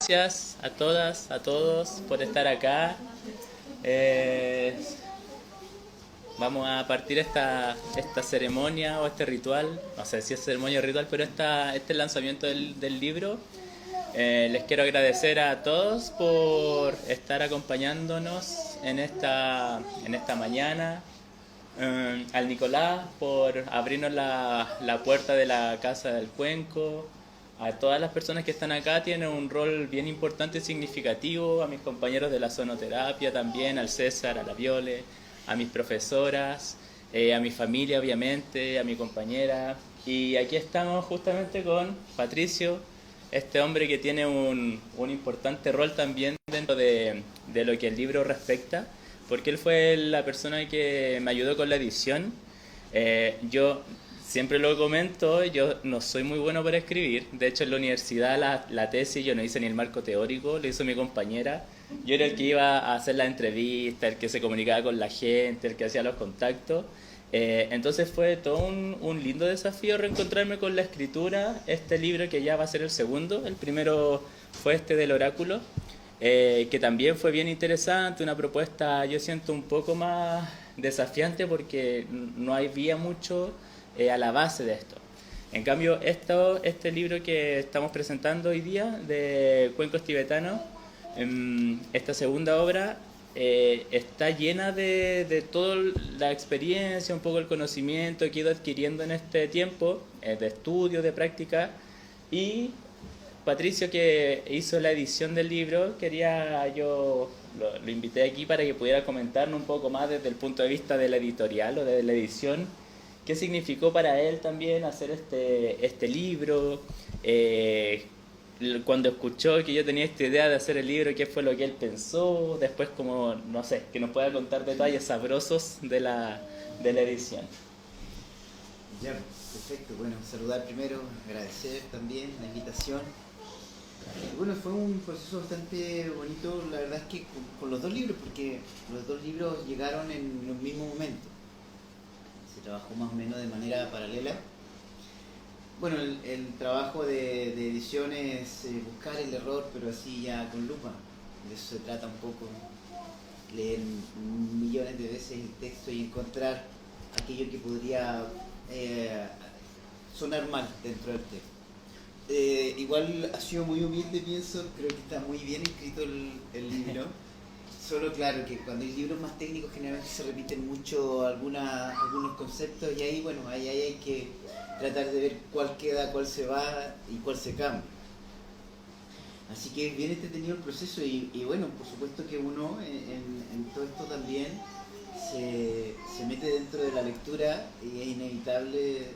gracias a todas, a todos por estar acá. Eh, Vamos a partir esta ceremonia o este ritual, no sé si es ceremonia o ritual, pero este lanzamiento del libro. Les quiero agradecer a todos por estar acompañándonos en esta mañana. Al Nicolás por abrirnos la puerta de la Casa del Cuenco. A todas las personas que están acá tienen un rol bien importante y significativo. A mis compañeros de la sonoterapia también, al César, a la Viole, a mis profesoras, a mi familia obviamente, a mi compañera. Y aquí estamos justamente con Patricio, este hombre que tiene un importante rol también dentro de lo que el libro respecta, porque él fue la persona que me ayudó con la edición. Yo siempre lo comento, yo no soy muy bueno para escribir. De hecho, en la universidad la tesis yo no hice ni el marco teórico, lo hizo mi compañera. Yo era el que iba a hacer la entrevista, el que se comunicaba con la gente, el que hacía los contactos. Entonces fue todo un lindo desafío reencontrarme con la escritura. Este libro que ya va a ser el segundo, el primero fue este del oráculo, que también fue bien interesante, una propuesta yo siento un poco más desafiante porque no había mucho a la base de esto. En cambio, este libro que estamos presentando hoy día de cuencos tibetanos, esta segunda obra está llena de toda la experiencia, un poco el conocimiento que he ido adquiriendo en este tiempo, de estudio, de práctica. Y Patricio, que hizo la edición del libro, yo lo invité aquí para que pudiera comentarnos un poco más desde el punto de vista de la editorial o de la edición, qué significó para él también hacer este libro, cuando escuchó que yo tenía esta idea de hacer el libro, qué fue lo que él pensó, después como, no sé, que nos pueda contar detalles sabrosos de la edición. Ya, perfecto. Bueno, saludar primero, agradecer también la invitación. Bueno, fue un proceso bastante bonito, la verdad es que con los dos libros, porque los dos libros llegaron en el mismo momento. Se trabajó más o menos de manera paralela. Bueno, el trabajo de edición es buscar el error, pero así ya con lupa. De eso se trata un poco, leer millones de veces el texto y encontrar aquello que podría sonar mal dentro del texto. Igual ha sido muy humilde, pienso, creo que está muy bien escrito el libro. Solo claro que cuando hay libros más técnicos generalmente se repiten mucho algunos conceptos y ahí bueno, ahí hay que tratar de ver cuál queda, cuál se va y cuál se cambia. Así que es bien entretenido el proceso y bueno, por supuesto que uno en todo esto también se mete dentro de la lectura y es inevitable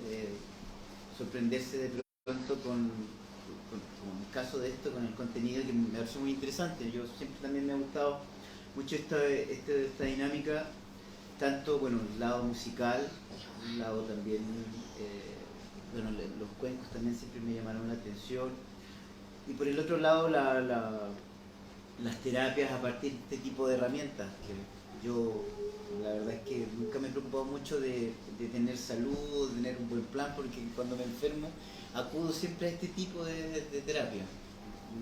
sorprenderse de pronto con el caso de esto, con el contenido que me parece muy interesante. Yo siempre también me ha gustado mucho esta dinámica, tanto bueno, el lado musical, el lado también, bueno, los cuencos también siempre me llamaron la atención, y por el otro lado las terapias a partir de este tipo de herramientas, que yo la verdad es que nunca me he preocupado mucho de tener salud, de tener un buen plan, porque cuando me enfermo acudo siempre a este tipo de terapia.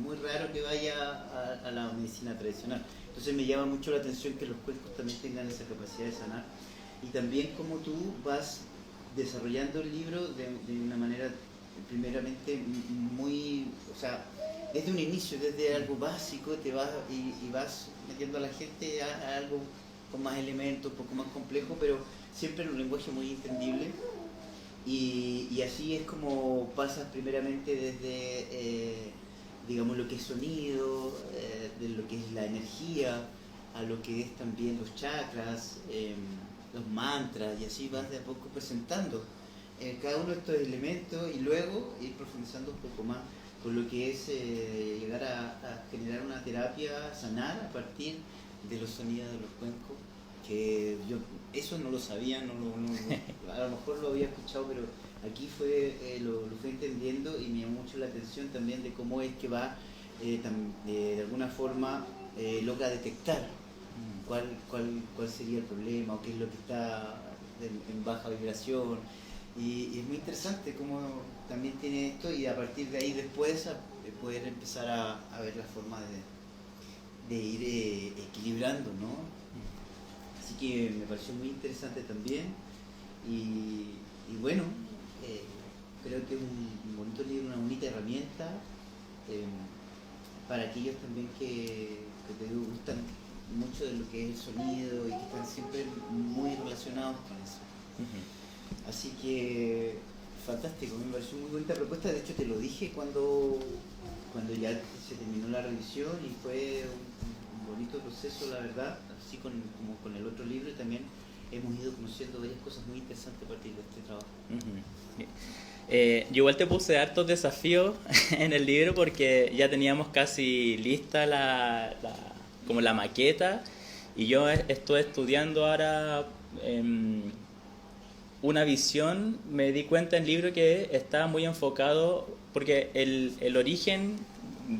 Muy raro que vaya a la medicina tradicional. Entonces me llama mucho la atención que los cuencos también tengan esa capacidad de sanar. Y también como tú vas desarrollando el libro de una manera primeramente muy, o sea, desde un inicio, desde algo básico, te vas y vas metiendo a la gente a algo con más elementos, un poco más complejo, pero siempre en un lenguaje muy entendible. Y así es como pasas primeramente desde, digamos, lo que es sonido, de lo que es la energía, a lo que es también los chakras, los mantras, y así vas de a poco presentando cada uno de estos elementos y luego ir profundizando un poco más con lo que es llegar a generar una terapia, sanar a partir de los sonidos de los cuencos, que yo eso no lo sabía, a lo mejor lo había escuchado, pero aquí lo fui entendiendo y me llamó mucho la atención también de cómo es que va de alguna forma logra detectar cuál sería el problema o qué es lo que está en baja vibración. Y es muy interesante cómo también tiene esto y a partir de ahí después poder empezar a ver la forma de ir equilibrando, ¿no? Así que me pareció muy interesante también y bueno, creo que es un bonito libro, una bonita herramienta para aquellos también que te gustan mucho de lo que es el sonido y que están siempre muy relacionados con eso. Así que fantástico, me pareció muy bonita propuesta. De hecho te lo dije cuando ya se terminó la revisión y fue un bonito proceso, la verdad, así como con el otro libro. Y también hemos ido conociendo varias cosas muy interesantes a partir de este trabajo. Yo igual te puse hartos desafíos en el libro porque ya teníamos casi lista como la maqueta, y yo estoy estudiando ahora una visión. Me di cuenta en el libro que está muy enfocado, porque el origen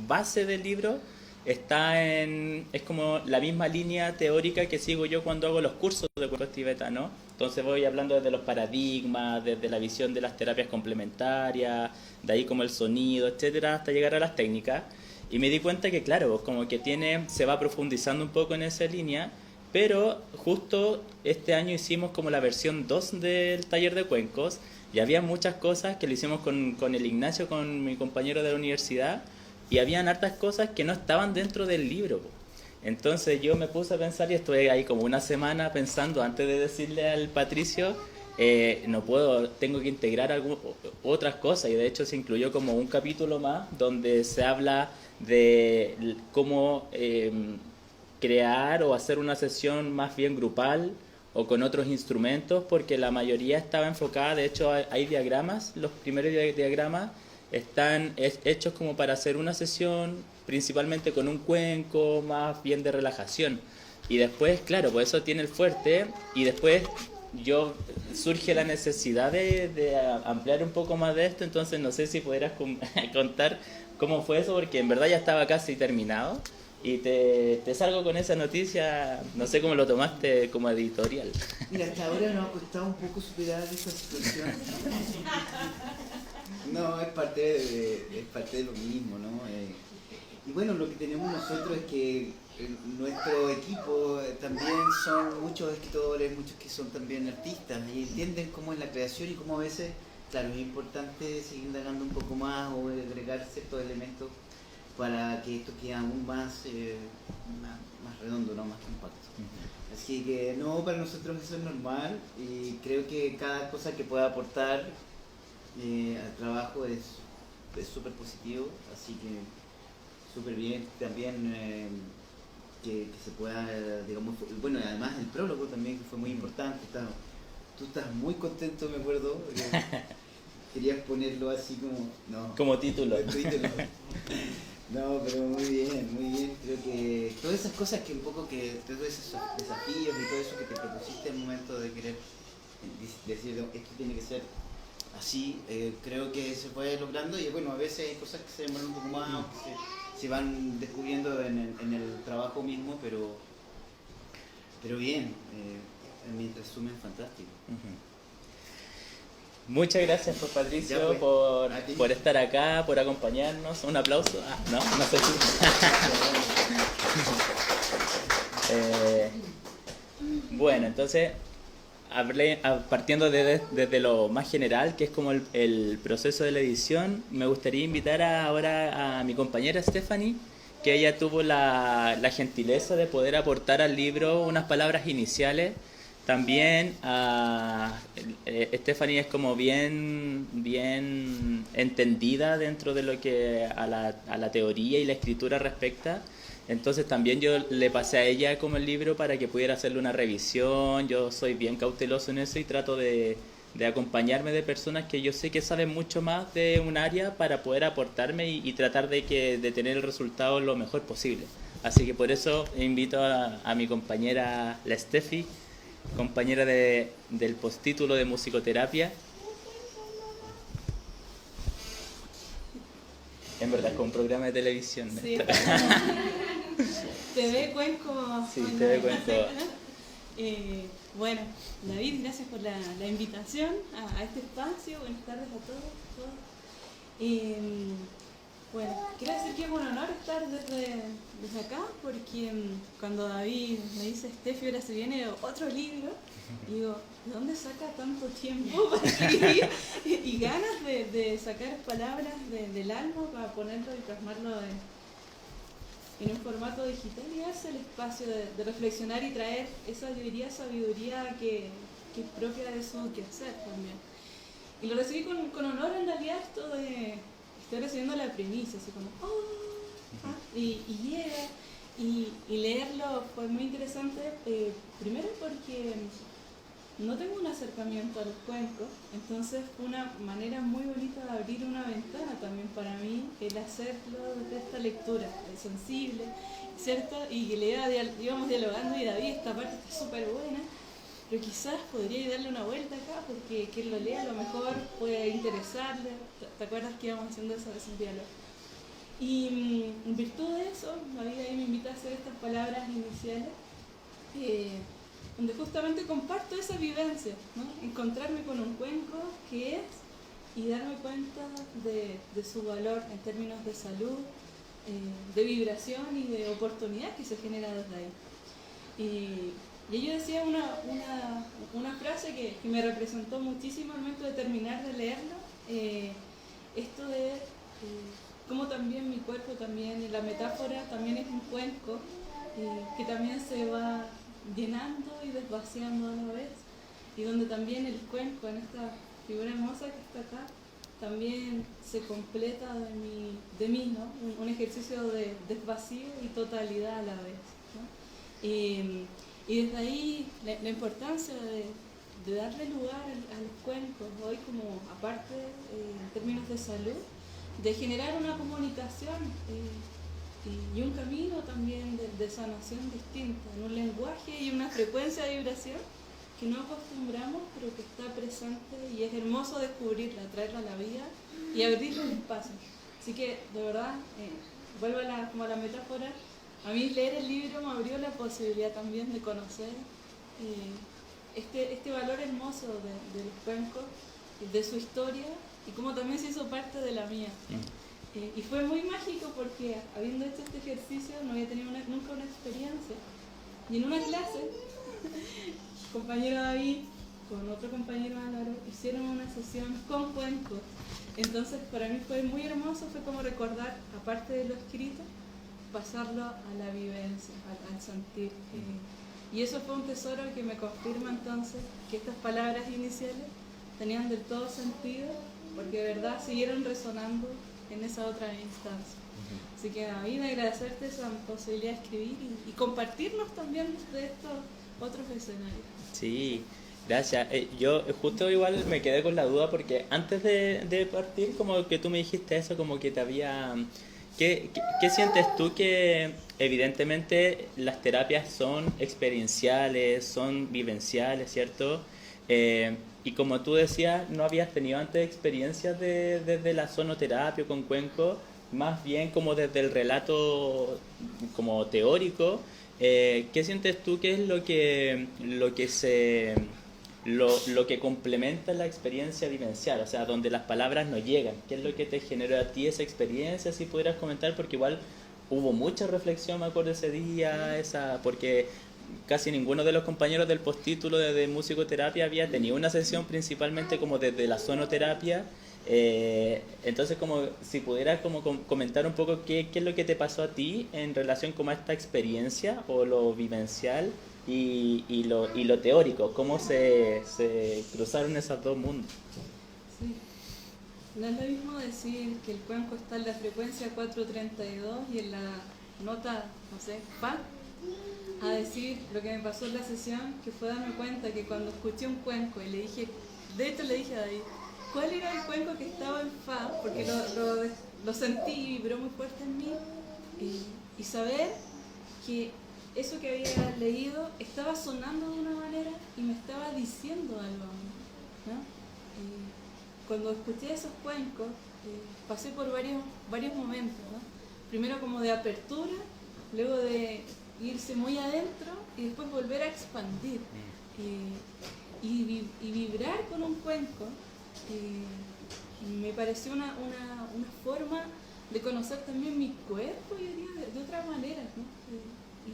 base del libro es como la misma línea teórica que sigo yo cuando hago los cursos de cuencos tibetanos. Entonces voy hablando desde los paradigmas, desde la visión de las terapias complementarias, de ahí como el sonido, etcétera, hasta llegar a las técnicas. Y me di cuenta que claro, como que se va profundizando un poco en esa línea, pero justo este año hicimos como la versión 2 del taller de cuencos, y había muchas cosas que lo hicimos con el Ignacio, con mi compañero de la universidad, y habían hartas cosas que no estaban dentro del libro. Entonces yo me puse a pensar y estuve ahí como una semana pensando antes de decirle al Patricio, no puedo, tengo que integrar otras cosas, y de hecho se incluyó como un capítulo más donde se habla de cómo crear o hacer una sesión más bien grupal o con otros instrumentos, porque la mayoría estaba enfocada, de hecho hay diagramas, los primeros diagramas están hechos como para hacer una sesión principalmente con un cuenco más bien de relajación, y después claro, pues eso tiene el fuerte, y después surge la necesidad de ampliar un poco más de esto. Entonces no sé si pudieras contar cómo fue eso, porque en verdad ya estaba casi terminado y te salgo con esa noticia. No sé cómo lo tomaste como editorial. Mira, hasta ahora nos ha costado un poco superar esta situación. No, es parte de lo mismo, ¿no? Y bueno, lo que tenemos nosotros es que nuestro equipo también son muchos escritores, muchos que son también artistas y entienden cómo es la creación y cómo a veces, claro, es importante seguir indagando un poco más o agregar ciertos elementos para que esto quede aún más redondo, ¿no? Más compacto. Así que no, para nosotros eso es normal, y creo que cada cosa que pueda aportar al trabajo es súper positivo, así que súper bien. También que se pueda, digamos, bueno, además el prólogo también, que fue muy importante. Tú estás muy contento, me acuerdo, querías ponerlo así como título. No, pero muy bien. Creo que todas esas cosas que un poco todos esos desafíos y todo eso que te propusiste al momento de querer decir esto tiene que ser así, creo que se fue logrando. Y bueno, a veces hay cosas que se demoran un poco más o que se van descubriendo en el trabajo mismo, pero bien, en resumen fantástico. Muchas gracias, pues, Patricio, por estar acá, por acompañarnos. Un aplauso. No sé si. Bueno, entonces, partiendo desde lo más general, que es como el proceso de la edición, me gustaría invitar ahora a mi compañera Stephanie, que ella tuvo la gentileza de poder aportar al libro unas palabras iniciales. También Stephanie es como bien entendida dentro de lo que a la teoría y la escritura respecta. Entonces también yo le pasé a ella como el libro para que pudiera hacerle una revisión. Yo soy bien cauteloso en eso y trato de acompañarme de personas que yo sé que saben mucho más de un área para poder aportarme y tratar de tener el resultado lo mejor posible. Así que por eso invito a mi compañera, la Steffi, compañera del postítulo de musicoterapia. En verdad es como un programa de televisión, ¿no? Sí. TV Cuenco. Sí, TV Cuenco. Bueno, David, gracias por la invitación a este espacio. Buenas tardes a todos. Bueno, quiero decir que es un honor estar desde acá porque cuando David me dice, Steffi, ahora se viene otro libro, digo, ¿de dónde saca tanto tiempo para escribir y ganas de sacar palabras del alma para ponerlo y plasmarlo en un formato digital y darse el espacio de reflexionar y traer esa, yo diría, sabiduría que es propia de su quehacer también? Y lo recibí con honor en realidad esto de... Estoy recibiendo la primicia, así como, y llega, y leerlo fue muy interesante, primero porque no tengo un acercamiento a los cuencos, entonces fue una manera muy bonita de abrir una ventana también para mí, el hacerlo desde esta lectura, sensible, ¿cierto? Y que íbamos dialogando y David, esta parte está súper buena, pero quizás podría darle una vuelta acá porque quien lo lea a lo mejor puede interesarle. ¿Te acuerdas que íbamos haciendo eso de diálogo? Y en virtud de eso, David ahí me invita a hacer estas palabras iniciales, donde justamente comparto esa vivencia, ¿no? Encontrarme con un cuenco que es y darme cuenta de su valor en términos de salud, de vibración y de oportunidad que se genera desde ahí. Y ella decía una frase que me representó muchísimo al momento de terminar de leerlo, esto de cómo también mi cuerpo, también la metáfora también es un cuenco que también se va llenando y desvaciando a la vez, y donde también el cuenco, en esta figura hermosa que está acá, también se completa de mí, ¿no? Un ejercicio de desvacío y totalidad a la vez, ¿no? Y desde ahí la importancia de darle lugar a los cuencos hoy como aparte en términos de salud, de generar una comunicación y un camino también de sanación distinta, en un lenguaje y una frecuencia de vibración que no acostumbramos pero que está presente y es hermoso descubrirla, traerla a la vida y abrirle un espacio. Así que de verdad, vuelvo como a la metáfora. A mí leer el libro me abrió la posibilidad también de conocer este valor hermoso de los cuencos, de su historia y cómo también se hizo parte de la mía. Y fue muy mágico porque habiendo hecho este ejercicio no había tenido nunca una experiencia. Y en una clase, compañero David con otro compañero Álvaro hicieron una sesión con cuencos. Entonces para mí fue muy hermoso, fue como recordar, aparte de lo escrito, pasarlo a la vivencia, al sentir. Y eso fue un tesoro que me confirma entonces que estas palabras iniciales tenían del todo sentido, porque de verdad siguieron resonando en esa otra instancia. Así que a mí de agradecerte esa posibilidad de escribir y compartirnos también de estos otros escenarios. Sí, gracias. Yo justo igual me quedé con la duda porque antes de partir como que tú me dijiste eso, como que te había... ¿Qué sientes tú que evidentemente las terapias son experienciales, son vivenciales, ¿cierto? Y como tú decías, no habías tenido antes experiencias desde la sonoterapia con cuenco, más bien como desde el relato como teórico. ¿Qué sientes tú que es lo que complementa la experiencia vivencial? O sea, donde las palabras no llegan. ¿Qué es lo que te generó a ti esa experiencia? Si pudieras comentar, porque igual hubo mucha reflexión, me acuerdo ese día, porque casi ninguno de los compañeros del postítulo de musicoterapia había tenido una sesión principalmente como desde la sonoterapia. Entonces, como si pudieras como comentar un poco qué es lo que te pasó a ti en relación con esta experiencia o lo vivencial y lo teórico, cómo se cruzaron esos dos mundos. Sí. No es lo mismo decir que el cuenco está en la frecuencia 432 y en la nota, no sé, fa, a decir lo que me pasó en la sesión, que fue darme cuenta que cuando escuché un cuenco y le dije, de hecho le dije a David, ¿cuál era el cuenco que estaba en fa? Porque lo sentí y vibró muy fuerte en mí. Y saber que eso que había leído estaba sonando de una manera y me estaba diciendo algo a mí, ¿no? Cuando escuché esos cuencos, pasé por varios momentos, ¿no? Primero como de apertura, luego de irse muy adentro y después volver a expandir y vibrar con un cuenco. Me pareció una forma de conocer también mi cuerpo, yo diría, de otra manera, ¿no?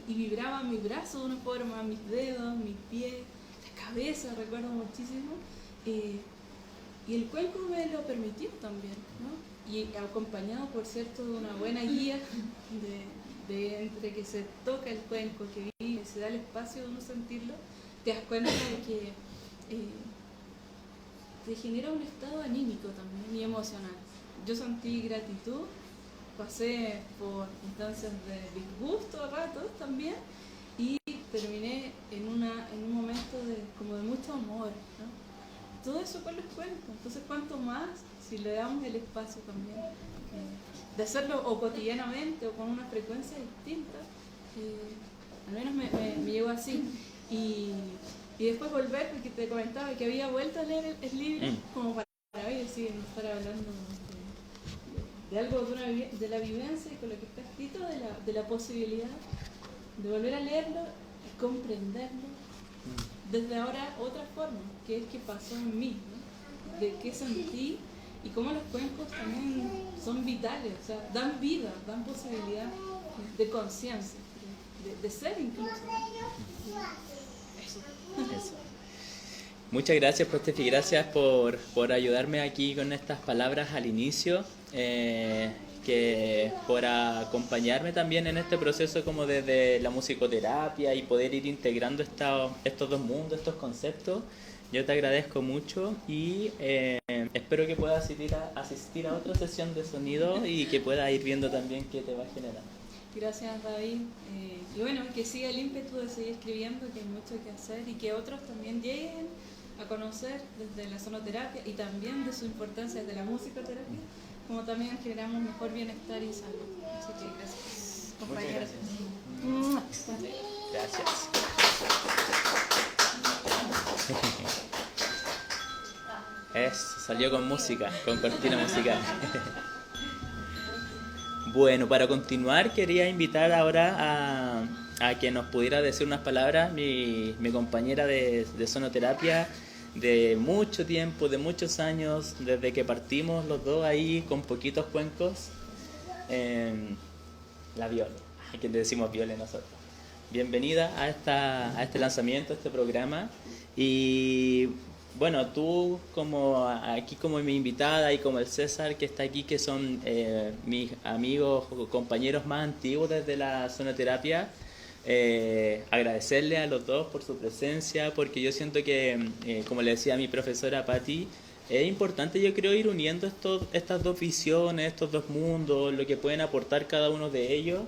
Y vibraba mi brazo de una forma, mis dedos, mis pies, la cabeza, recuerdo muchísimo. Y el cuenco me lo permitió también, ¿no? Y acompañado, por cierto, de una buena guía de entre que se toca el cuenco, que vive, se da el espacio de uno sentirlo, te das cuenta de que te genera un estado anímico también y emocional. Yo sentí gratitud, pasé por instancias de disgusto a ratos también y terminé en un momento como de mucho amor, ¿no? Todo eso con los cuentos. Entonces, cuanto más si le damos el espacio también de hacerlo o cotidianamente o con una frecuencia distinta, al menos me llegó así. Y después volver, porque te comentaba que había vuelto a leer el libro como para ver si no estar hablando de algo de la vivencia y con lo que está escrito, de la posibilidad de volver a leerlo y comprenderlo desde ahora otra forma, que es que pasó en mí, ¿no? De qué sentí y cómo los cuencos también son vitales, o sea, dan vida, dan posibilidad de conciencia, de ser incluso. Eso. Muchas gracias, Prof. Steffi, gracias por ayudarme aquí con estas palabras al inicio, que por acompañarme también en este proceso como desde la musicoterapia y poder ir integrando estos dos mundos, estos conceptos. Yo te agradezco mucho y espero que puedas asistir a otra sesión de sonido y que puedas ir viendo también qué te va generando. Gracias, David. Y bueno, que siga el ímpetu de seguir escribiendo, que hay mucho que hacer y que otros también lleguen a conocer desde la sonoterapia y también de su importancia desde la musicoterapia, como también generamos mejor bienestar y salud. Así que gracias, compañeros. Gracias. Eso, salió con música, con cortina musical. Bueno, para continuar quería invitar ahora a que nos pudiera decir unas palabras mi compañera de sonoterapia de mucho tiempo, de muchos años, desde que partimos los dos ahí con poquitos cuencos, la Viole, que le decimos Viole nosotros. Bienvenida a este lanzamiento, a este programa. Y bueno, tú aquí como mi invitada y como el César que está aquí, que son mis amigos o compañeros más antiguos desde la sonoterapia, agradecerle a los dos por su presencia, porque yo siento que, como le decía a mi profesora Patti, es importante, yo creo, ir uniendo estas dos visiones, estos dos mundos, lo que pueden aportar cada uno de ellos.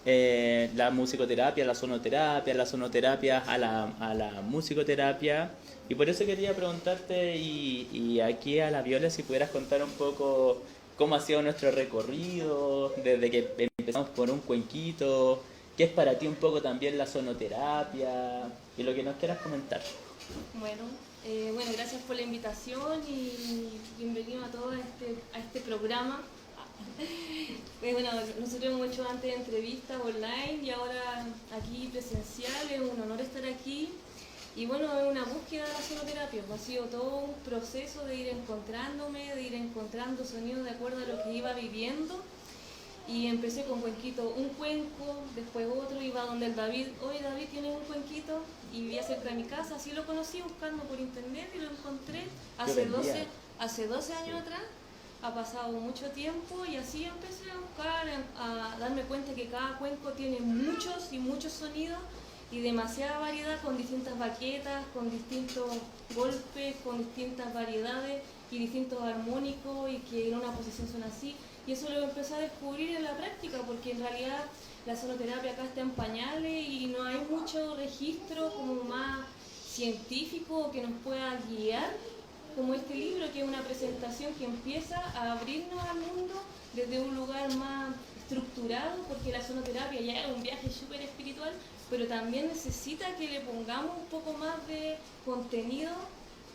La musicoterapia, la sonoterapia a la musicoterapia. Y por eso quería preguntarte y aquí a la Viola si pudieras contar un poco cómo ha sido nuestro recorrido, desde que empezamos por un cuenquito, qué es para ti un poco también la sonoterapia y lo que nos quieras comentar. Bueno, gracias por la invitación y bienvenido a todos a este programa. Bueno, nosotros hemos hecho antes entrevistas online y ahora aquí presencial, es un honor estar aquí. Y bueno, es una búsqueda de la sonoterapia, ha sido todo un proceso de ir encontrándome, de ir encontrando sonidos de acuerdo a lo que iba viviendo. Y empecé con cuenquito, un cuenco, después otro, iba donde el David, oye David, ¿tienes un cuenquito? Y vivía cerca de mi casa, así lo conocí buscando por internet y lo encontré hace 12 años atrás. Ha pasado mucho tiempo y así empecé a buscar, a darme cuenta que cada cuenco tiene muchos y muchos sonidos y demasiada variedad, con distintas baquetas, con distintos golpes, con distintas variedades y distintos armónicos, y que en una posición son así. Y eso lo empecé a descubrir en la práctica, porque en realidad la sonoterapia acá está en pañales y no hay mucho registro como más científico que nos pueda guiar, como este libro, que es una presentación que empieza a abrirnos al mundo desde un lugar más estructurado, porque la sonoterapia ya es un viaje súper espiritual, pero también necesita que le pongamos un poco más de contenido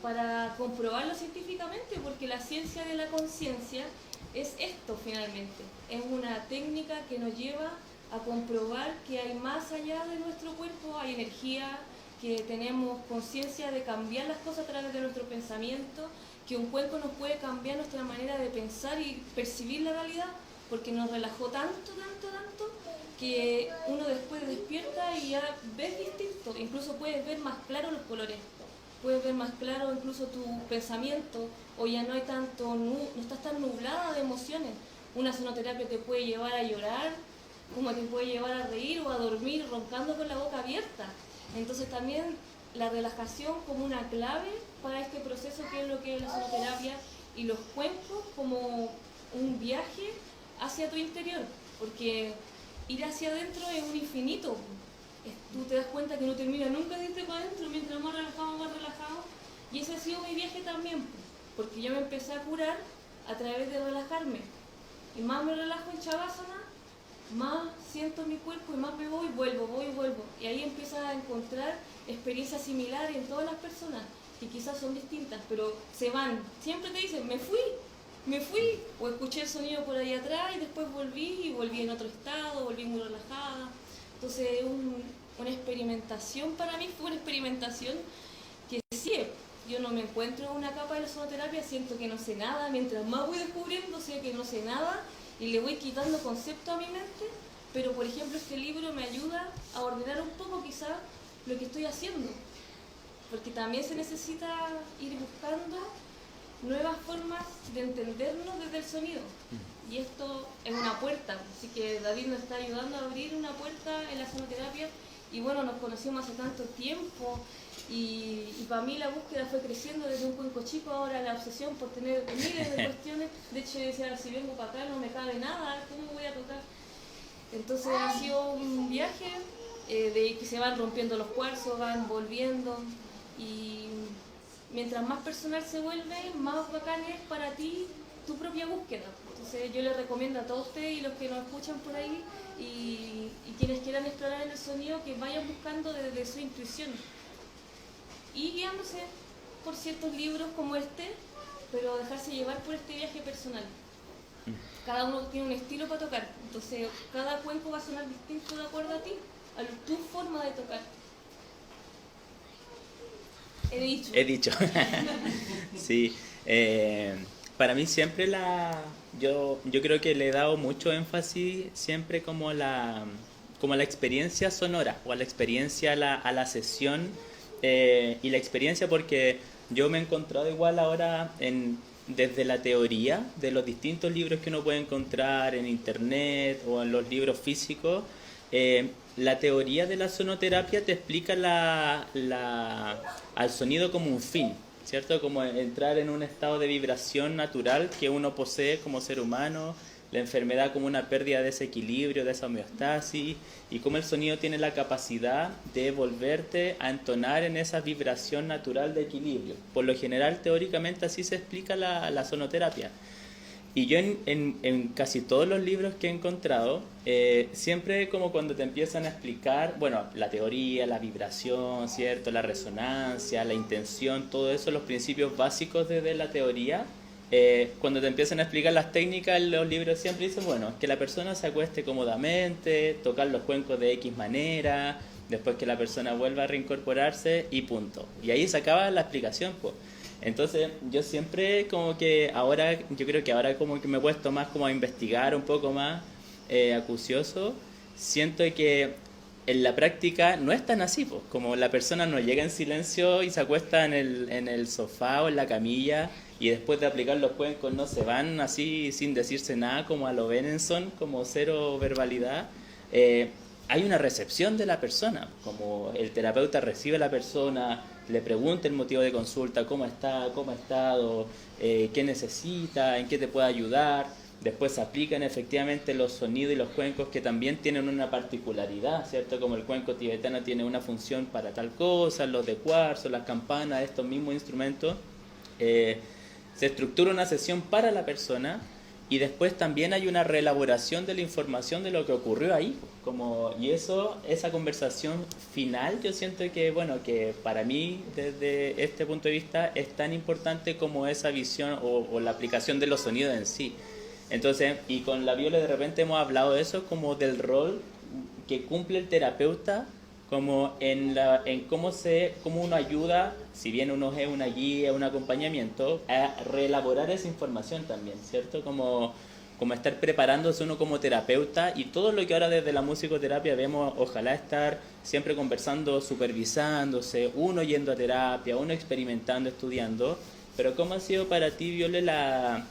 para comprobarlo científicamente, porque la ciencia de la conciencia es esto finalmente, es una técnica que nos lleva a comprobar que hay más allá de nuestro cuerpo, hay energía, que tenemos conciencia de cambiar las cosas a través de nuestro pensamiento, que un cuenco nos puede cambiar nuestra manera de pensar y percibir la realidad, porque nos relajó tanto, que uno después despierta y ya ves distinto, incluso puedes ver más claro los colores, puedes ver más claro incluso tu pensamiento, o ya no hay tanto, no estás tan nublada de emociones. Una sonoterapia te puede llevar a llorar, como te puede llevar a reír o a dormir roncando con la boca abierta. Entonces también la relajación como una clave para este proceso que es lo que es la sonoterapia, y los cuencos como un viaje hacia tu interior, porque ir hacia adentro es un infinito. Tú te das cuenta que no termina nunca de irte para adentro, mientras más relajado. Y ese ha sido mi viaje también, porque yo me empecé a curar a través de relajarme. Y más me relajo en Shavasana, más siento mi cuerpo y más me voy y vuelvo. Y ahí empiezas a encontrar experiencias similares en todas las personas, que quizás son distintas, pero se van. Siempre te dicen, me fui, o escuché el sonido por ahí atrás y después volví en otro estado, volví muy relajada. Entonces una experimentación, para mí fue una experimentación que sí, yo no me encuentro en una capa de la sonoterapia, siento que no sé nada, mientras más voy descubriendo sé que no sé nada y le voy quitando conceptos a mi mente, pero por ejemplo este libro me ayuda a ordenar un poco quizás lo que estoy haciendo, porque también se necesita ir buscando nuevas formas de entendernos desde el sonido. Y esto es una puerta, así que David nos está ayudando a abrir una puerta en la sonoterapia. Y bueno, nos conocimos hace tanto tiempo y para mí la búsqueda fue creciendo desde un cuenco chico, ahora la obsesión por tener miles de cuestiones. De hecho yo decía, si vengo para acá no me cabe nada, ¿cómo voy a tocar? Entonces ha sido un viaje de que se van rompiendo los cuarzos, van volviendo, y mientras más personal se vuelve, más bacán es para ti tu propia búsqueda. Entonces yo les recomiendo a todos ustedes y los que nos escuchan por ahí y quienes quieran explorar en el sonido, que vayan buscando desde su intuición y guiándose por ciertos libros como este, pero dejarse llevar por este viaje personal. Cada uno tiene un estilo para tocar, entonces cada cuenco va a sonar distinto de acuerdo a ti, a tu forma de tocar. He dicho. Sí. Para mí siempre yo creo que le he dado mucho énfasis siempre como a la experiencia sonora, o a la experiencia a la sesión, y la experiencia, porque yo me he encontrado igual ahora desde la teoría de los distintos libros que uno puede encontrar en internet o en los libros físicos. La teoría de la sonoterapia te explica al sonido como un fin, ¿cierto? Como entrar en un estado de vibración natural que uno posee como ser humano, la enfermedad como una pérdida de ese equilibrio, de esa homeostasis, y cómo el sonido tiene la capacidad de volverte a entonar en esa vibración natural de equilibrio. Por lo general, teóricamente, así se explica la sonoterapia. Y yo en casi todos los libros que he encontrado, siempre como cuando te empiezan a explicar, bueno, la teoría, la vibración, ¿cierto? La resonancia, la intención, todo eso, los principios básicos desde la teoría, cuando te empiezan a explicar las técnicas, los libros siempre dicen, bueno, que la persona se acueste cómodamente, tocar los cuencos de X manera, después que la persona vuelva a reincorporarse y punto. Y ahí se acaba la explicación, pues. Entonces yo siempre como que ahora, yo creo que ahora como que me he puesto más como a investigar un poco más acucioso, siento que en la práctica no es tan así, pues, como la persona no llega en silencio y se acuesta en el sofá o en la camilla y después de aplicar los cuencos no se van así sin decirse nada como a lo Benenson, como cero verbalidad. Hay una recepción de la persona, como el terapeuta recibe a la persona, le pregunta el motivo de consulta, cómo está, cómo ha estado, qué necesita, en qué te puede ayudar. Después se aplican efectivamente los sonidos y los cuencos que también tienen una particularidad, ¿cierto? Como el cuenco tibetano tiene una función para tal cosa, los de cuarzo, las campanas, estos mismos instrumentos. Se estructura una sesión para la persona. Y después también hay una reelaboración de la información de lo que ocurrió ahí. Y esa conversación final, yo siento que, bueno, que para mí, desde este punto de vista, es tan importante como esa visión o la aplicación de los sonidos en sí. Entonces, y con la Viola de repente hemos hablado de eso, como del rol que cumple el terapeuta, como en cómo uno ayuda, si bien uno es una guía, un acompañamiento, a reelaborar esa información también, ¿cierto? Como como estar preparándose uno como terapeuta, y todo lo que ahora desde la musicoterapia vemos, ojalá estar siempre conversando, supervisándose, uno yendo a terapia, uno experimentando, estudiando. Pero ¿cómo ha sido para ti, Viole, la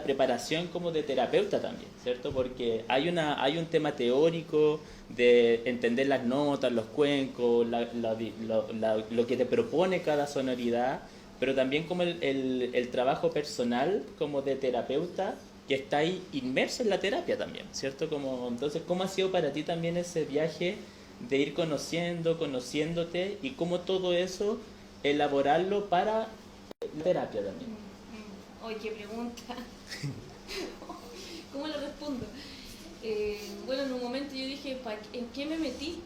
preparación como de terapeuta también, ¿cierto? Porque hay un tema teórico de entender las notas, los cuencos, lo que te propone cada sonoridad, pero también como el trabajo personal como de terapeuta, que está ahí inmerso en la terapia también, ¿cierto? Entonces, ¿cómo ha sido para ti también ese viaje de ir conociéndote, y cómo todo eso elaborarlo para la terapia también? Ay, qué pregunta. ¿Cómo le respondo? Bueno, en un momento yo dije, ¿en qué me metí?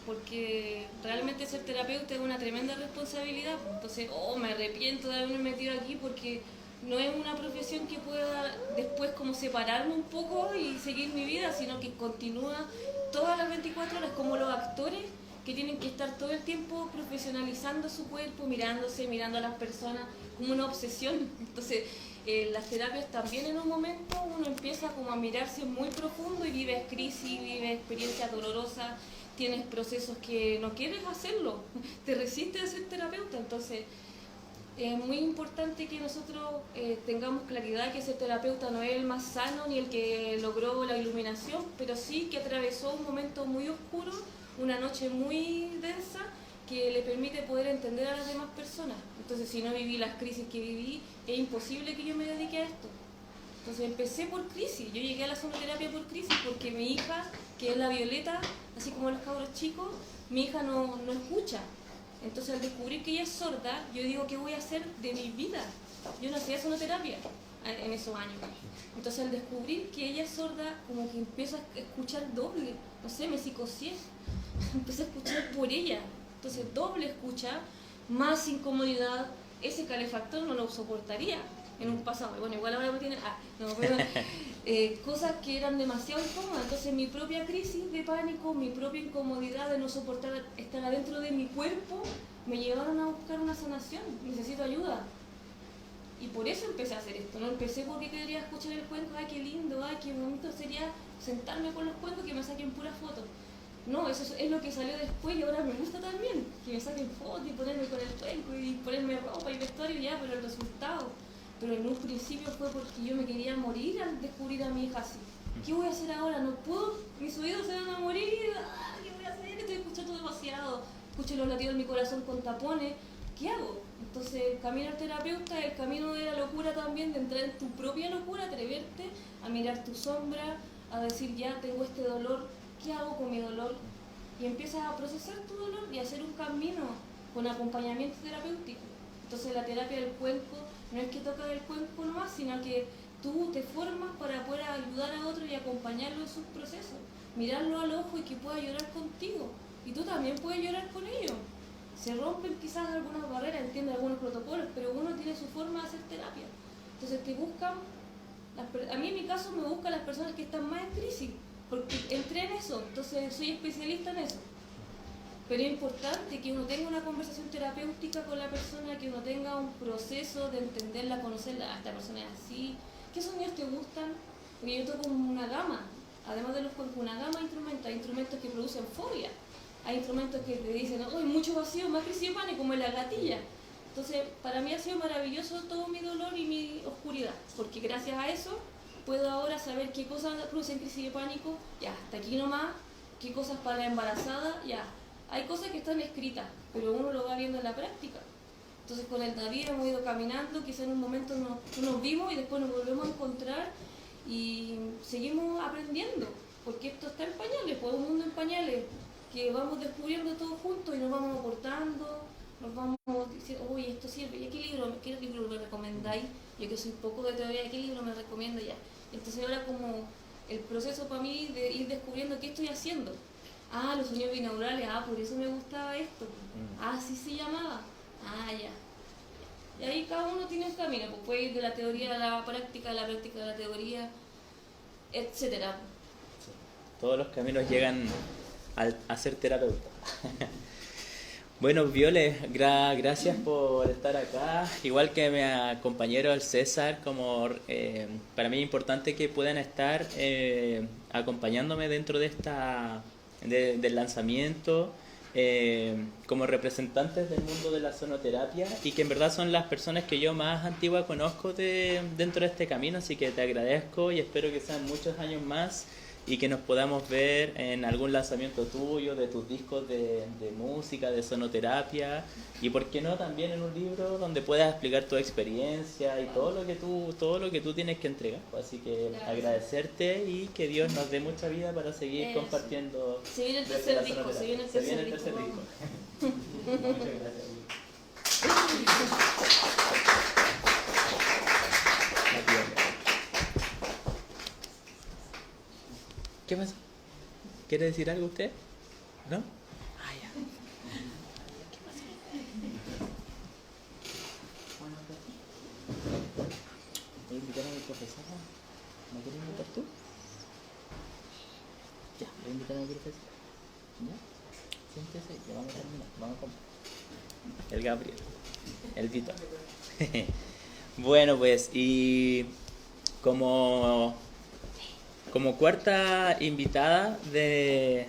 Porque realmente ser terapeuta es una tremenda responsabilidad. Entonces, me arrepiento de haberme metido aquí, porque no es una profesión que pueda después como separarme un poco y seguir mi vida, sino que continúa todas las 24 horas, como los actores que tienen que estar todo el tiempo profesionalizando su cuerpo, mirándose, mirando a las personas, como una obsesión. Entonces, las terapias también, en un momento uno empieza como a mirarse muy profundo y vives crisis, vives experiencias dolorosas, tienes procesos que no quieres hacerlo, te resistes a ser terapeuta. Entonces, es muy importante que nosotros tengamos claridad que ser terapeuta no es el más sano ni el que logró la iluminación, pero sí que atravesó un momento muy oscuro, una noche muy densa, que le permite poder entender a las demás personas. Entonces, si no viví las crisis que viví, es imposible que yo me dedique a esto. Entonces empecé por crisis, yo llegué a la sonoterapia por crisis, porque mi hija, que es la Violeta, así como los cabros chicos, mi hija no escucha. Entonces, al descubrir que ella es sorda, yo digo, ¿qué voy a hacer de mi vida? Yo no hacía sonoterapia en esos años. Entonces, al descubrir que ella es sorda, como que empiezo a escuchar doble. No sé, me psicosié. Empecé a escuchar por ella. Entonces, doble escucha, más incomodidad. Ese calefactor no lo soportaría en un pasado. Bueno, igual ahora me tiene... cosas que eran demasiado incómodas. Entonces, mi propia crisis de pánico, mi propia incomodidad de no soportar estar adentro de mi cuerpo, me llevaron a buscar una sanación. Necesito ayuda. Y por eso empecé a hacer esto. No empecé porque quería escuchar el cuenco, ay, qué lindo, ay, qué bonito sería sentarme con los cuencos que me saquen puras fotos. No, eso es lo que salió después, y ahora me gusta también, que me saquen fotos y ponerme con el cuenco y ponerme ropa y vestuario, ya, pero el resultado. Pero en un principio fue porque yo me quería morir al descubrir a mi hija así. ¿Qué voy a hacer ahora? No puedo, mis oídos se van a morir. ¿Qué voy a hacer? Estoy escuchando demasiado. Escucho los latidos de mi corazón con tapones. ¿Qué hago? Entonces, el camino al terapeuta es el camino de la locura también, de entrar en tu propia locura, atreverte a mirar tu sombra, a decir, ya tengo este dolor, ¿qué hago con mi dolor? Y empiezas a procesar tu dolor y a hacer un camino con acompañamiento terapéutico. Entonces, la terapia del cuenco no es que tocas el cuenco nomás, sino que tú te formas para poder ayudar a otro y acompañarlo en sus procesos, mirarlo al ojo y que pueda llorar contigo. Y tú también puedes llorar con ellos. Se rompen quizás algunas barreras, entienden algunos protocolos, pero uno tiene su forma de hacer terapia. Entonces te buscan, a mí en mi caso me buscan las personas que están más en crisis, porque entré en eso, entonces soy especialista en eso. Pero es importante que uno tenga una conversación terapéutica con la persona, que uno tenga un proceso de entenderla, conocerla. Esta persona es así. ¿Qué sonidos te gustan? Porque yo toco una gama, además de los cuerpos, una gama de instrumentos. Hay instrumentos que producen fobia. Hay instrumentos que te dicen, hay mucho vacío, más crisis de pánico, como en la gatilla. Entonces, para mí ha sido maravilloso todo mi dolor y mi oscuridad, porque gracias a eso puedo ahora saber qué cosas producen crisis de pánico, ya, hasta aquí nomás, qué cosas para la embarazada, ya. Hay cosas que están escritas, pero uno lo va viendo en la práctica. Entonces, con el David hemos ido caminando, quizás en un momento nos vimos y después nos volvemos a encontrar y seguimos aprendiendo, porque esto está en pañales, pues un mundo en pañales, que vamos descubriendo todo juntos y nos vamos aportando, nos vamos diciendo, uy, esto sirve, ¿y qué libro me recomendáis? Yo que soy poco de teoría, ¿qué libro me recomienda ya? Entonces ahora como el proceso para mí de ir descubriendo qué estoy haciendo. Ah, los sonidos binaurales, por eso me gustaba esto. Así se llamaba. Ya. Y ahí cada uno tiene un camino, pues puede ir de la teoría a la práctica, de la práctica a la teoría, etcétera. Todos los caminos llegan a ser terapeuta. Bueno, Viole, gracias por estar acá. Igual que mi compañero el César, para mí es importante que puedan estar acompañándome dentro de del lanzamiento, como representantes del mundo de la sonoterapia, y que en verdad son las personas que yo más antigua conozco dentro de este camino, así que te agradezco y espero que sean muchos años más y que nos podamos ver en algún lanzamiento tuyo, de tus discos de música, de sonoterapia, y por qué no también en un libro donde puedas explicar tu experiencia y todo lo que tú tienes que entregar. Así que agradecerte y que Dios nos dé mucha vida para seguir compartiendo. Se viene el desde tercer la disco, sonoterapia. se viene el tercer disco. Muchas gracias. ¿Qué pasa? ¿Quiere decir algo usted? ¿No? Ah, ya. ¿Qué pasa? ¿Voy a invitar a mi profesora? ¿Me quieres invitar tú? Ya, voy a invitar a mi profesora. ¿Ya? Siéntese, ya vamos a terminar. Vamos a comer. El Gabriel. El Vito. Bueno, pues, y como cuarta invitada de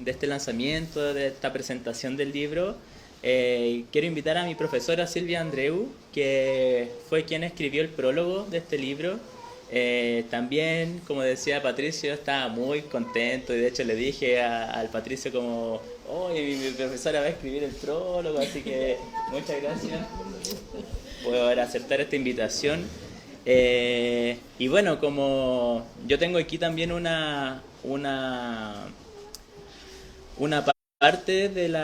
este lanzamiento, de esta presentación del libro, quiero invitar a mi profesora Silvia Andreu, que fue quien escribió el prólogo de este libro. También, como decía Patricio, estaba muy contento y de hecho le dije al Patricio como, oye, mi profesora va a escribir el prólogo, así que muchas gracias por aceptar esta invitación. Y bueno, como yo tengo aquí también una parte del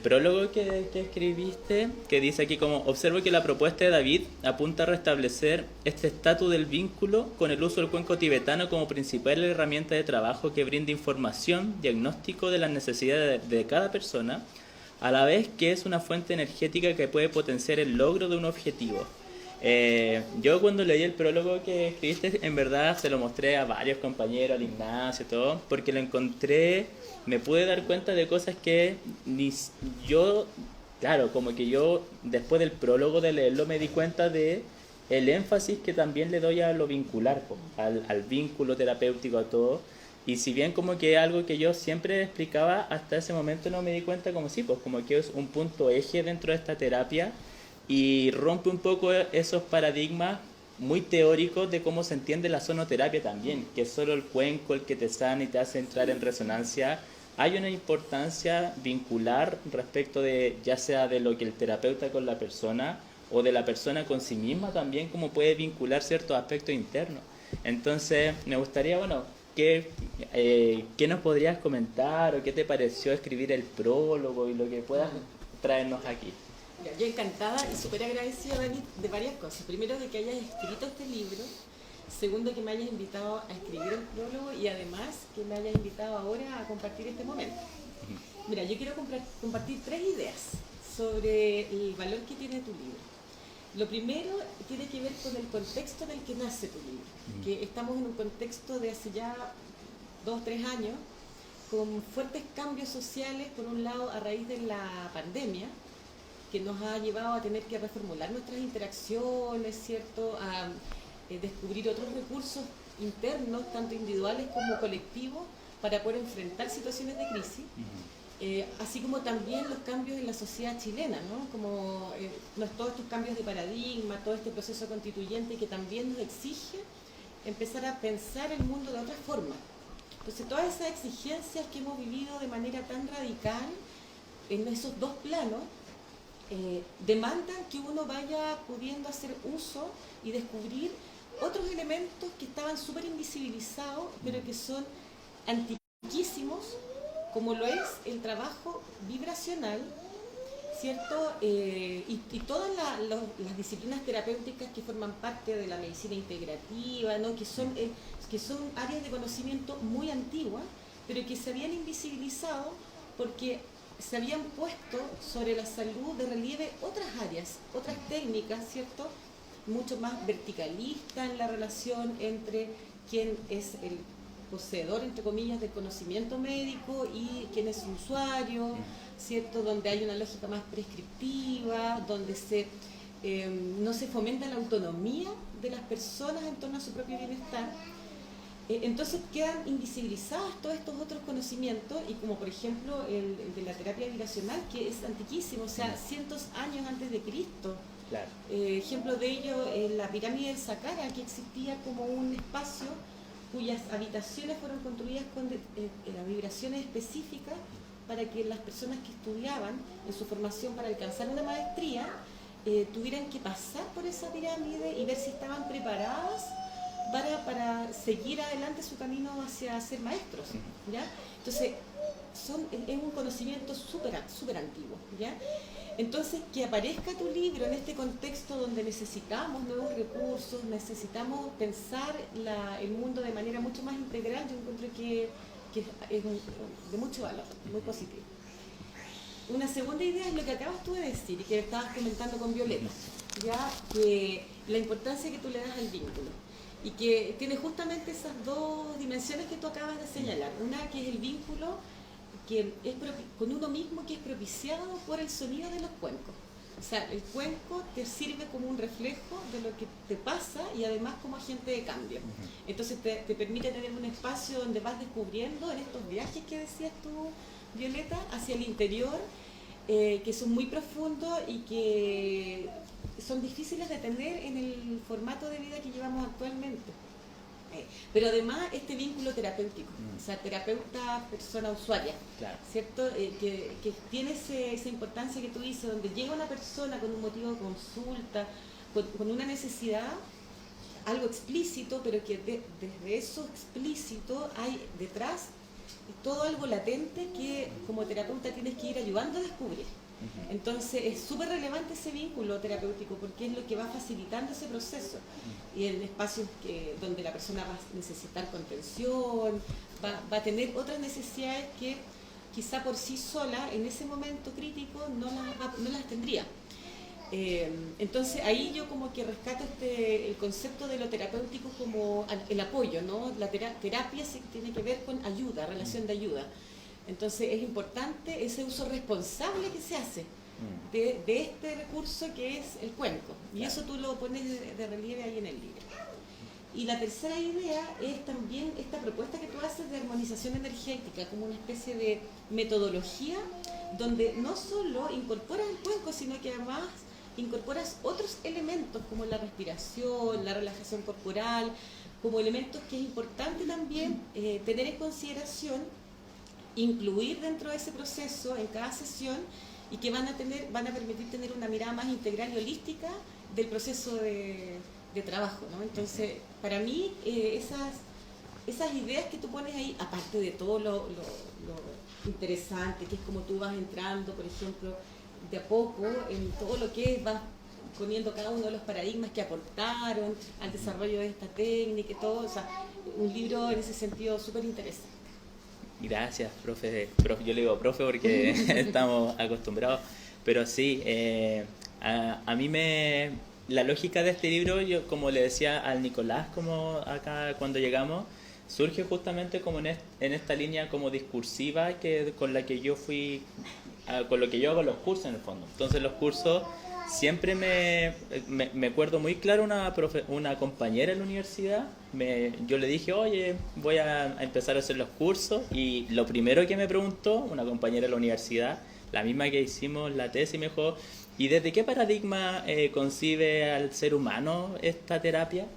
prólogo que escribiste, que dice aquí como: observo que la propuesta de David apunta a restablecer este estatus del vínculo con el uso del cuenco tibetano como principal herramienta de trabajo que brinda información, diagnóstico de las necesidades de cada persona, a la vez que es una fuente energética que puede potenciar el logro de un objetivo. Yo cuando leí el prólogo que escribiste, en verdad se lo mostré a varios compañeros, al Ignacio, todo, porque lo encontré, me pude dar cuenta de cosas que ni yo, claro, como que yo después del prólogo de leerlo me di cuenta de el énfasis que también le doy a lo vincular, al vínculo terapéutico, a todo. Y si bien como que algo que yo siempre explicaba, hasta ese momento no me di cuenta como sí, pues como que es un punto eje dentro de esta terapia y rompe un poco esos paradigmas muy teóricos de cómo se entiende la sonoterapia también, que es solo el cuenco el que te sana y te hace entrar en resonancia. Hay una importancia vincular respecto de, ya sea de lo que el terapeuta con la persona o de la persona con sí misma también, cómo puede vincular ciertos aspectos internos. Entonces me gustaría, bueno, ¿qué nos podrías comentar o qué te pareció escribir el prólogo y lo que puedas traernos aquí? Mira, yo encantada y súper agradecida, Dani, de varias cosas. Primero, de que hayas escrito este libro. Segundo, que me hayas invitado a escribir el prólogo y además que me hayas invitado ahora a compartir este momento. Mira, yo quiero compartir 3 ideas sobre el valor que tiene tu libro. Lo primero tiene que ver con el contexto en el que nace tu libro, que estamos en un contexto de hace ya 2 o 3 años, con fuertes cambios sociales, por un lado a raíz de la pandemia, que nos ha llevado a tener que reformular nuestras interacciones, ¿cierto? A descubrir otros recursos internos, tanto individuales como colectivos, para poder enfrentar situaciones de crisis. Así como también los cambios en la sociedad chilena, ¿no? Como todos estos cambios de paradigma, todo este proceso constituyente que también nos exige empezar a pensar el mundo de otra forma. Entonces, todas esas exigencias que hemos vivido de manera tan radical en esos 2 planos, demandan que uno vaya pudiendo hacer uso y descubrir otros elementos que estaban súper invisibilizados, pero que son antiquísimos, como lo es el trabajo vibracional, ¿cierto? Y todas las disciplinas terapéuticas que forman parte de la medicina integrativa, ¿no? que son áreas de conocimiento muy antiguas, pero que se habían invisibilizado porque se habían puesto sobre la salud de relieve otras áreas, otras técnicas, ¿cierto? Mucho más verticalistas en la relación entre quien es el poseedor, entre comillas, del conocimiento médico y quién es su usuario, ¿cierto? Donde hay una lógica más prescriptiva, donde no se fomenta la autonomía de las personas en torno a su propio bienestar. Entonces quedan invisibilizados todos estos otros conocimientos, y como por ejemplo el de la terapia vibracional, que es antiquísimo, o sea, cientos años antes de Cristo. Claro. Ejemplo de ello, la pirámide del Saqqara, que existía como un espacio cuyas habitaciones fueron construidas con vibraciones específicas para que las personas que estudiaban en su formación para alcanzar una maestría tuvieran que pasar por esa pirámide y ver si estaban preparadas para seguir adelante su camino hacia ser maestros, ¿ya? Entonces, es un conocimiento súper antiguo, ¿ya? Entonces, que aparezca tu libro en este contexto donde necesitamos nuevos recursos, necesitamos pensar el mundo de manera mucho más integral, yo encuentro que es de mucho valor, muy positivo. Una segunda idea es lo que acabas tú de decir y que estabas comentando con Violeta, ya, que la importancia que tú le das al vínculo, y que tiene justamente esas dos dimensiones que tú acabas de señalar. Una que es el vínculo que es con uno mismo, que es propiciado por el sonido de los cuencos. O sea, el cuenco te sirve como un reflejo de lo que te pasa y además como agente de cambio. Entonces te permite tener un espacio donde vas descubriendo en estos viajes que decías tú, Violeta, hacia el interior, que son muy profundos y que son difíciles de tener en el formato de vida que llevamos actualmente. Pero además este vínculo terapéutico, o sea, terapeuta, persona, usuaria, Claro. ¿cierto? Que tiene esa importancia que tú dices, donde llega una persona con un motivo de consulta, con una necesidad, algo explícito, pero que desde eso explícito hay detrás todo algo latente que como terapeuta tienes que ir ayudando a descubrir. Entonces es súper relevante ese vínculo terapéutico porque es lo que va facilitando ese proceso, y en espacios donde la persona va a necesitar contención, va a tener otras necesidades que quizá por sí sola en ese momento crítico no las tendría. Entonces ahí yo como que rescato el concepto de lo terapéutico como el apoyo, ¿no? La terapia tiene que ver con ayuda, relación de ayuda. Entonces es importante ese uso responsable que se hace de este recurso que es el cuenco, y eso tú lo pones de relieve ahí en el libro. Y la tercera idea es también esta propuesta que tú haces de armonización energética como una especie de metodología donde no solo incorporas el cuenco, sino que además incorporas otros elementos como la respiración, la relajación corporal, como elementos que es importante también tener en consideración, incluir dentro de ese proceso en cada sesión, y que van a permitir tener una mirada más integral y holística del proceso de trabajo, ¿no? Entonces, para mí, esas ideas que tú pones ahí, aparte de todo lo interesante, que es como tú vas entrando, por ejemplo, de a poco, en todo lo que vas poniendo cada uno de los paradigmas que aportaron al desarrollo de esta técnica y todo, o sea, un libro en ese sentido súper interesante. Gracias, profe. Yo le digo profe porque estamos acostumbrados, pero sí, a mí la lógica de este libro, yo como le decía al Nicolás, como acá cuando llegamos, surge justamente como en esta línea como discursiva con la que yo con lo que yo hago los cursos en el fondo. Entonces los cursos siempre me acuerdo muy claro una compañera en la universidad, yo le dije, oye, voy a empezar a hacer los cursos, y lo primero que me preguntó una compañera de la universidad, la misma que hicimos la tesis, me dijo, ¿y desde qué paradigma concibe al ser humano esta terapia?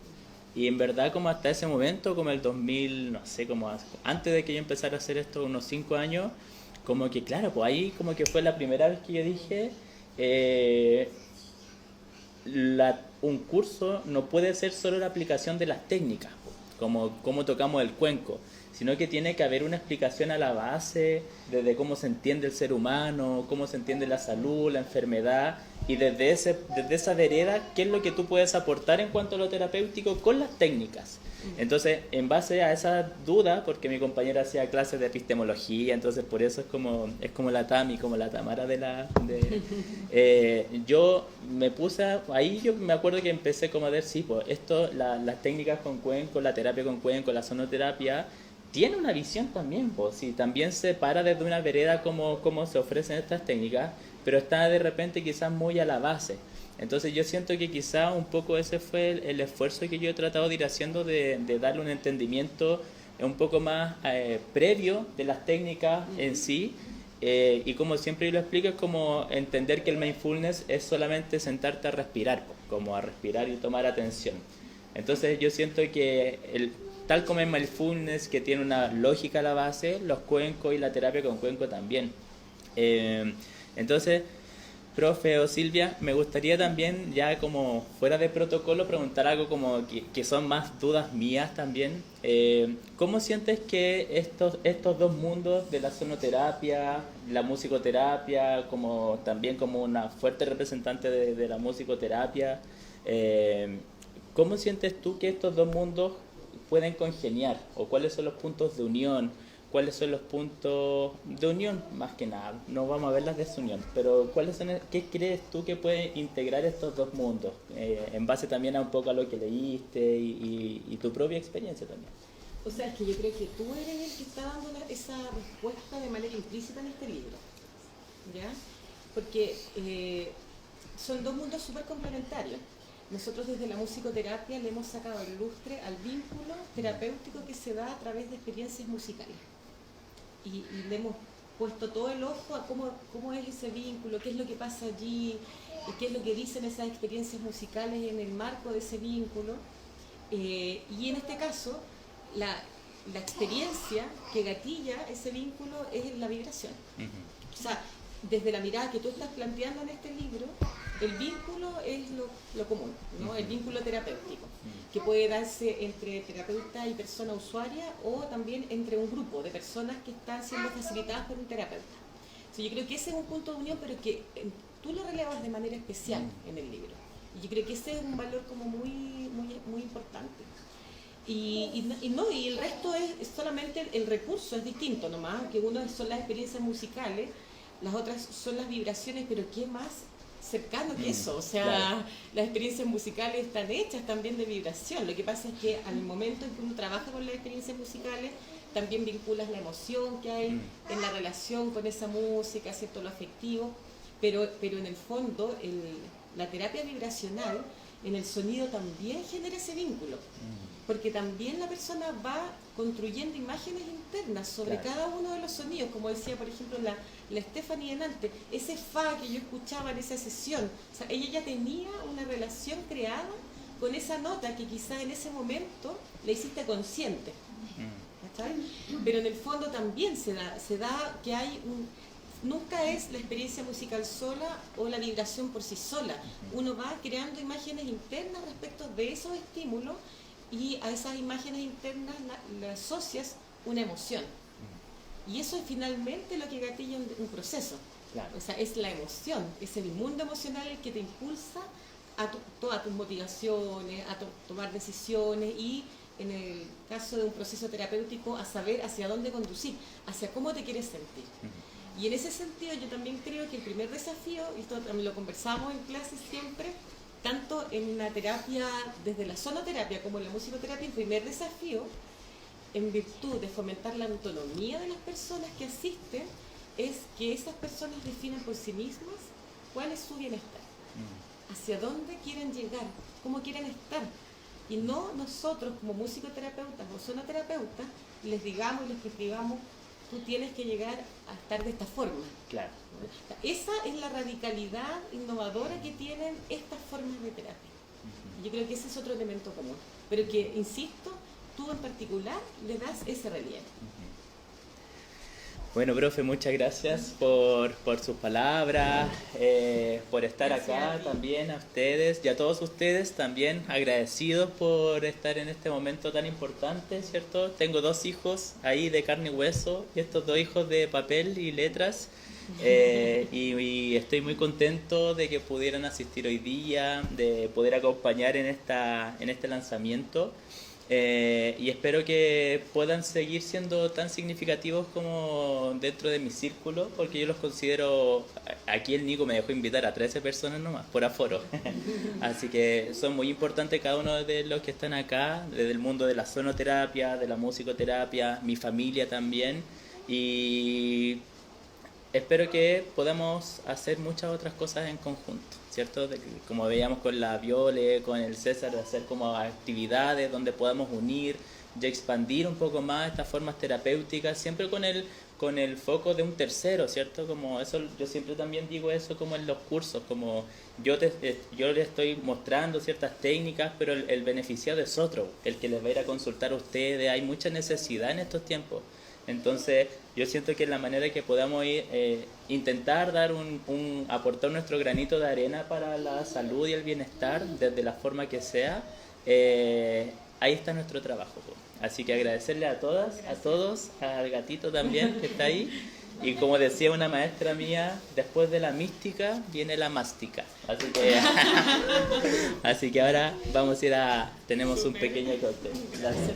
Y en verdad como hasta ese momento, como el 2000, no sé, como antes de que yo empezara a hacer esto, unos 5 años, como que claro, pues ahí como que fue la primera vez que yo dije, un curso no puede ser solo la aplicación de las técnicas, como tocamos el cuenco, sino que tiene que haber una explicación a la base, desde cómo se entiende el ser humano, cómo se entiende la salud, la enfermedad, y desde esa vereda, qué es lo que tú puedes aportar en cuanto a lo terapéutico con las técnicas. Entonces, en base a esa duda, porque mi compañera hacía clases de epistemología, entonces por eso es como la Tami, como la Tamara yo me puse, ahí yo me acuerdo que empecé como a ver, sí, pues esto, las técnicas con cuenco, la terapia con cuenco, la sonoterapia, tiene una visión también, pues, y también se para desde una vereda como se ofrecen estas técnicas, pero está de repente quizás muy a la base. Entonces yo siento que quizás un poco ese fue el esfuerzo que yo he tratado de ir haciendo de darle un entendimiento un poco más previo de las técnicas en sí. Y como siempre yo lo explico, es como entender que el mindfulness es solamente sentarte a respirar, como a respirar y tomar atención. Entonces yo siento que tal como el mindfulness, que tiene una lógica a la base, los cuencos y la terapia con cuenco también. Entonces, profe o Silvia, me gustaría también, ya como fuera de protocolo, preguntar algo como que son más dudas mías también. ¿Cómo sientes que estos dos mundos de la sonoterapia, la musicoterapia, como también como una fuerte representante de la musicoterapia, ¿cómo sientes tú que estos dos mundos pueden congeniar? ¿O cuáles son los puntos de unión? ¿Cuáles son los puntos de unión? Más que nada, no vamos a ver las desunión, pero ¿qué crees tú que puede integrar estos dos mundos? En base también a un poco a lo que leíste y tu propia experiencia también. O sea, es que yo creo que tú eres el que está dando esa respuesta de manera implícita en este libro, ¿ya? Porque son dos mundos súper complementarios. Nosotros desde la musicoterapia le hemos sacado el lustre al vínculo terapéutico que se da a través de experiencias musicales. Y le hemos puesto todo el ojo a cómo es ese vínculo, qué es lo que pasa allí, y qué es lo que dicen esas experiencias musicales en el marco de ese vínculo. Y en este caso, la experiencia que gatilla ese vínculo es la vibración. O sea, desde la mirada que tú estás planteando en este libro, el vínculo es lo común, ¿no? El vínculo terapéutico, que puede darse entre terapeuta y persona usuaria o también entre un grupo de personas que están siendo facilitadas por un terapeuta. Yo creo que ese es un punto de unión, pero que tú lo relevas de manera especial en el libro. Y yo creo que ese es un valor como muy importante. Y el resto es solamente el recurso, es distinto nomás, que uno son las experiencias musicales, las otras son las vibraciones, pero ¿qué más cercano que eso? O sea, claro, las experiencias musicales están hechas también de vibración. Lo que pasa es que al momento en que uno trabaja con las experiencias musicales, también vinculas la emoción que hay en la relación con esa música, ¿cierto? Lo afectivo, pero en el fondo la terapia vibracional en el sonido también genera ese vínculo, porque también la persona va construyendo imágenes internas sobre cada uno de los sonidos, como decía por ejemplo la Stephanie delante, ese fa que yo escuchaba en esa sesión, o sea, ella ya tenía una relación creada con esa nota que quizá en ese momento la hiciste consciente, ¿cachai? Pero en el fondo también se da que hay nunca es la experiencia musical sola o la vibración por sí sola. Uno va creando imágenes internas respecto de esos estímulos y a esas imágenes internas le asocias una emoción. Y eso es finalmente lo que gatilla un proceso. Claro. O sea, es la emoción, es el mundo emocional el que te impulsa a todas tus motivaciones, a tomar decisiones y, en el caso de un proceso terapéutico, a saber hacia dónde conducir, hacia cómo te quieres sentir. Y en ese sentido yo también creo que el primer desafío, y esto también lo conversamos en clases siempre, tanto en la terapia, desde la sonoterapia como en la musicoterapia, el primer desafío, en virtud de fomentar la autonomía de las personas que asisten, es que esas personas definan por sí mismas cuál es su bienestar, hacia dónde quieren llegar, cómo quieren estar. Y no nosotros como musicoterapeutas o sonoterapeutas les digamos y les prescribamos: tú tienes que llegar a estar de esta forma. Claro. Esa es la radicalidad innovadora que tienen estas formas de terapia. Yo creo que ese es otro elemento común, pero que, insisto, tú en particular le das ese relieve. Bueno, profe, muchas gracias por sus palabras, por estar acá también, a ustedes y a todos ustedes también agradecidos por estar en este momento tan importante, ¿cierto? Tengo 2 hijos ahí de carne y hueso y estos 2 hijos de papel y letras, y estoy muy contento de que pudieran asistir hoy día, de poder acompañar en este lanzamiento. Y espero que puedan seguir siendo tan significativos como dentro de mi círculo, porque yo los considero, aquí el Nico me dejó invitar a 13 personas nomás, por aforo. Así que son muy importantes cada uno de los que están acá, desde el mundo de la sonoterapia, de la musicoterapia, mi familia también. Y espero que podamos hacer muchas otras cosas en conjunto, ¿cierto? Como veíamos con la Viole, con el César, de hacer como actividades donde podamos unir y expandir un poco más estas formas terapéuticas, siempre con el foco de un tercero, ¿cierto? Como eso, yo siempre también digo eso como en los cursos, como yo les estoy mostrando ciertas técnicas, pero el beneficiado es otro, el que les va a ir a consultar a ustedes. Hay mucha necesidad en estos tiempos. Entonces yo siento que la manera que podamos ir, intentar dar aportar nuestro granito de arena para la salud y el bienestar, desde la forma que sea, ahí está nuestro trabajo. Así que agradecerle a todas, a todos, al gatito también que está ahí. Y como decía una maestra mía, después de la mística viene la mástica. Así que ahora vamos a ir tenemos un pequeño cóctel. Gracias.